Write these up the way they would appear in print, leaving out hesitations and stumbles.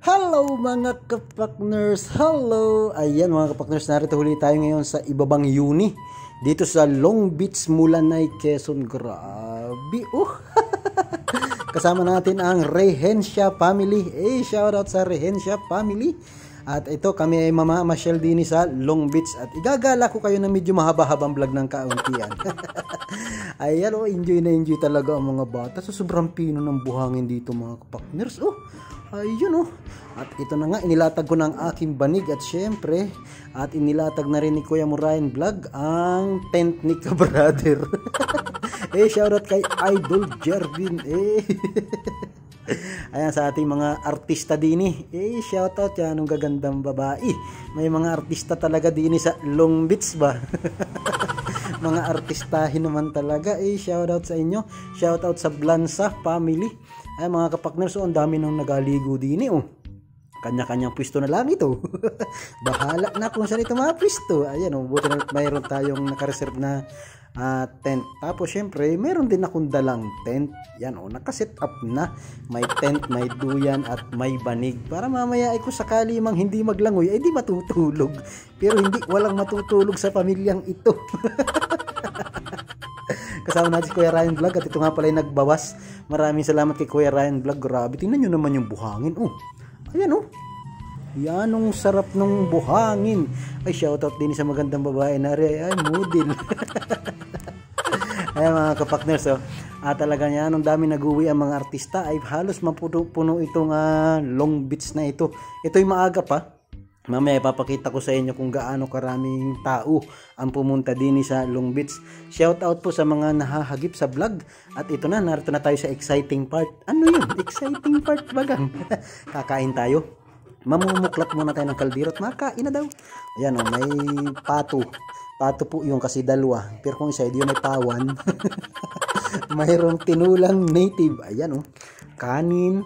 Hello mga kapakners! Hello! Ayan mga kapakners, narito huli tayo ngayon sa Ibabang Uni dito sa Long Beach, Mulanay, Quezon. Grabe! Kasama natin ang Rehencia family. Shoutout sa Rehencia family. At ito, kami ay mamamasyal din sa Long Beach. At igagala ko kayo na medyo mahaba-habang vlog ng kauntian. Ayan, enjoy na enjoy talaga ang mga bata. So, sobrang pino ng buhangin dito mga kapakners. Ayun At ito na nga, inilatag ko ng aking banig. At syempre, at inilatag na rin ni Kuya Murayan Vlog ang tent ni Kabrader. Shoutout kay Idol Jervin. Ayan sa ating mga artista din shoutout yan, ang gagandang babae. May mga artista talaga din sa Long Beach ba? Mga artistahin naman talaga. Shoutout sa inyo. Shoutout sa Blansa family. Ay mga kapakners, ang dami nang nagaligo din kanya-kanyang pwesto na lang ito. Bahala na kung saan ito mga pwesto. Ayan buti na mayroon tayong nakareserve na tent. Tapos syempre meron din akong dalang tent. Yan nakaset up na. May tent, may duyan at may banig. Para mamaya ay kung sakali mang hindi maglangoy ay di matutulog. Pero hindi, walang matutulog sa pamilyang ito. Kasama natin si Kuya Ryan Vlog at ito nga pala yung nagbawas. Maraming salamat kay Kuya Ryan Vlog. Grabe, tingnan nyo naman yung buhangin. Ayan yan ang sarap ng buhangin. Ay, shoutout din sa magandang babae na ay model. Ayan mga kapakners talaga yan, ang dami nag-uwi ang mga artista. Ay halos mapuno itong Long Beach na ito. Ito'y maaga pa. Mamaya ipapakita ko sa inyo kung gaano karaming tao ang pumunta din sa Long Beach. Shoutout po sa mga nahahagip sa vlog. At ito na, narito na tayo sa exciting part. Ano yun? Exciting part bagang. Kakain tayo. Mamumuklat muna tayo ng kaldero at makain na daw. Ayan may pato. Pato po yung kasi dalawa. Pero kung isa, yun ay pawan. Mayroong tinulang native. Ayan kanin.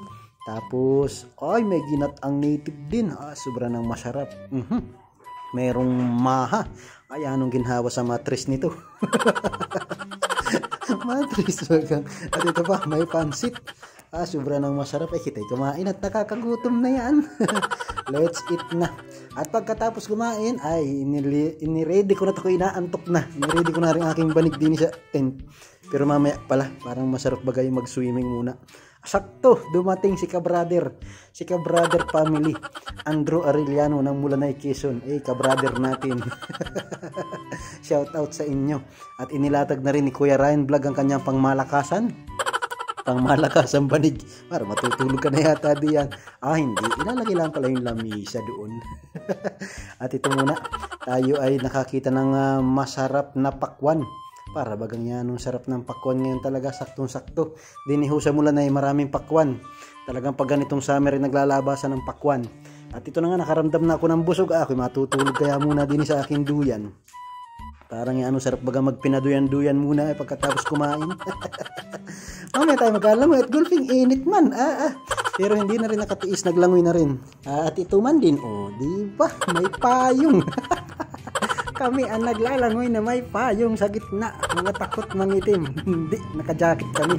Tapos, may ginataang native din. Sobra nang masarap. Merong maha. Ay, anong ginhawa sa matris nito? Matris bagang. At ito pa, may pansit. Sobra nang masarap. Kita'y kumain at nakakagutom na yan. Let's eat na. At pagkatapos kumain, ay iniready ko na ito. Inaantok na. Iniready ko na rin aking banig din sa tent. Pero mamaya pala, parang masarap bagay mag-swimming muna. Sakto, dumating si Kabrader family. Andrew Arellano ng Mulanay, Quezon. Kabrader natin. Shout out sa inyo. At inilatag na rin ni Kuya Ryan Vlog ang kanyang pangmalakasan banig. Para matutulog ka na yata diyan. Hindi. Ilalagay lang pala yung lamisa doon. At ito muna, tayo ay nakakita ng masarap na pakwan. Para bagang yan, ang sarap ng pakwan ngayon talaga, saktong-sakto. Diniho sa Mulanay, maraming pakwan. Talagang pag ganitong summer ay naglalabasan ng pakwan. At ito na nga, nakaramdam na ako ng busog. Ako'y matutulog kaya muna din sa aking duyan. Parang yan, sarap bagang magpinaduyan-duyan muna pagkatapos kumain. Mamaya tayo magkalangoy at golfing, init man. Pero hindi na rin nakatiis, naglangoy na rin. At ito man din, diba? May payong. Kami ang naglalangoy na may payong sa gitna. Mga takot mangitim. Hindi, naka-jacket kami.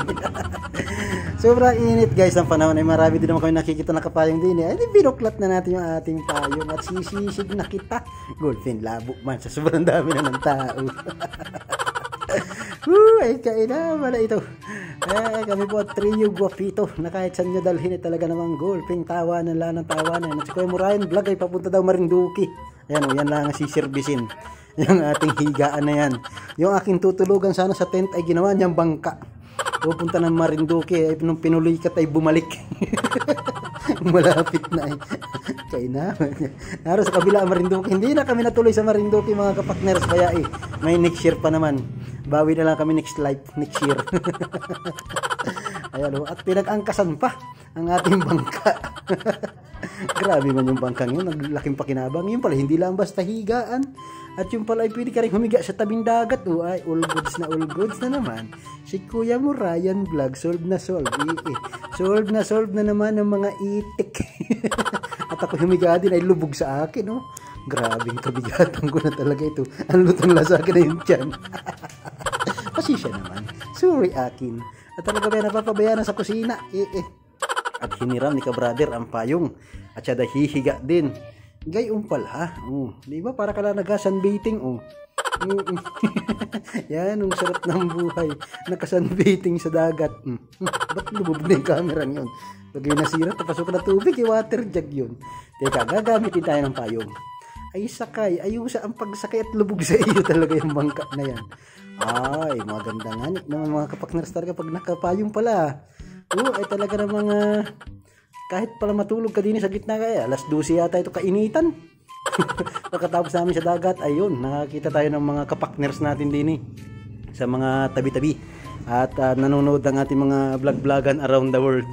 Sobrang init guys ang panahon. Ay marami din naman kami nakikita nakapayong din. Ay binuklat na natin yung ating payong. At sisisig na kita. Golfin, labo man. Sa sobrang dami na ng tao. Ay kaina pala ito. Kami po at trio guapito. Na kahit saan nyo dalhin talaga namang golfing. Tawanan lang ng tawanan. At si Kuya Murayan Vlog ay papunta daw Marinduque. Yan lang ang siservisin. Yung ating higaan na yan. Yung aking tutulugan sana sa tent ay ginawa niyang bangka. Pupunta ng Marinduque ay nung pinulikat ay bumalik. Malapit na Kaya na. Naro sa kabila ang Marinduque. Hindi na kami natuloy sa Marinduque mga kapakners. Kaya may next year pa naman. Bawi na lang kami next year. Ayan at pinag-angkasan pa ang ating bangka. Grabe man yung bangkang yun, naglaking pakinabang. Yun pala, hindi lang basta higaan. At yung pala ay pwede ka rin humiga sa tabing dagat. Ay, all goods na naman. Si Kuya Murayan Vlog, solve na solve. Solve na naman ng mga itik. At ako humiga din ay lubog sa akin. Grabing kabigatan ko na talaga ito. Ang lutong lasa akin na yung tiyan. Pasisya naman. Sorry akin. At talaga ba napapabayaan sa kusina? At hiniram ni ka-brother ang payong at siya hihiga din. Gayon pala. Di ba para ka lang nag-sunbathing? Yan, ang sarap ng buhay. Nakasunbathing sa dagat. Ba't lumubog na yung camera yun? Pag yung nasira, tapasok na tubig, water jug yun. Teka, gagamitin tayo ng payong. Ay sakay, ayusa ang pagsakay at lubog sa iyo talaga yung bangka na yan. Ay, maganda nga naman mga kapakners talaga pag nakapayong pala. Ay talaga ng mga kahit pala matulog ka din sa gitna kaya alas 12 yata ito kainitan. Pagkatapos namin sa dagat, ayun, nakakita tayo ng mga kapakners natin din sa mga tabi-tabi at nanonood ng ating mga vlog-vlogan around the world.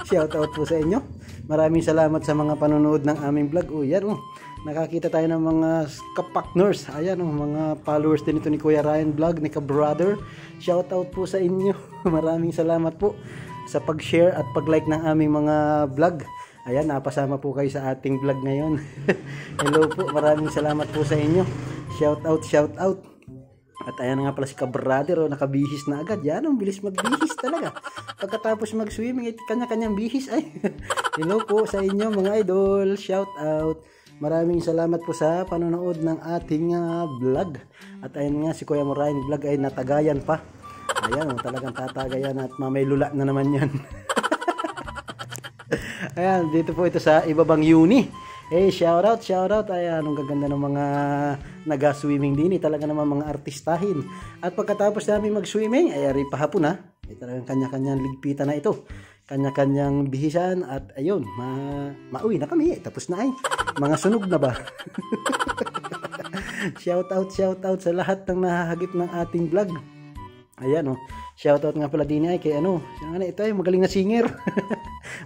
Shout out po sa inyo. Maraming salamat sa mga panonood ng aming vlog. Yan nakakita tayo ng mga kapakners. Ayan mga followers din ito ni Kuya Ryan Vlog, ni ka-brother. Shout out po sa inyo. Maraming salamat po sa pag-share at pag-like ng aming mga vlog. Ayan, napasama po kayo sa ating vlog ngayon. Hello po, maraming salamat po sa inyo. Shout out, shout out. At ayan nga pala si ka-brother, nakabihis na agad. Yan, ang bilis magbihis talaga. Pagkatapos mag-swimming, kanya-kanyang bihis. Ay, hello po sa inyo mga idol. Shout out. Maraming salamat po sa panonood ng ating vlog. At ayan nga, si Kuya Ryan Vlog ay natagayan pa. Ayan, talagang tatagayan at mamay lula na naman yan. Ayan, dito po ito sa Ibabang Uni. Shout out. Ayan, ang gaganda ng mga naga-swimming din. Talaga naman mga artistahin. At pagkatapos namin mag-swimming, ay ari pahapon na. Talagang kanya-kanyang ligpitan na ito. Kanya-kanyang bihisan at ayun, mauwi na kami. Tapos na ay. Mga sunog na ba? Shout out sa lahat ng nahahagip ng ating vlog. Ayan shout out nga pala din ay kay ito ay magaling na singer.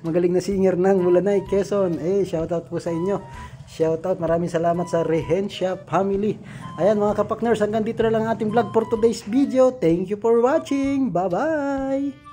Magaling na singer ng Mulanay, Quezon. Shout out po sa inyo. Shout out, maraming salamat sa Rehencia family. Ayan mga kapakners, hanggang dito na lang ating vlog for today's video. Thank you for watching. Bye bye.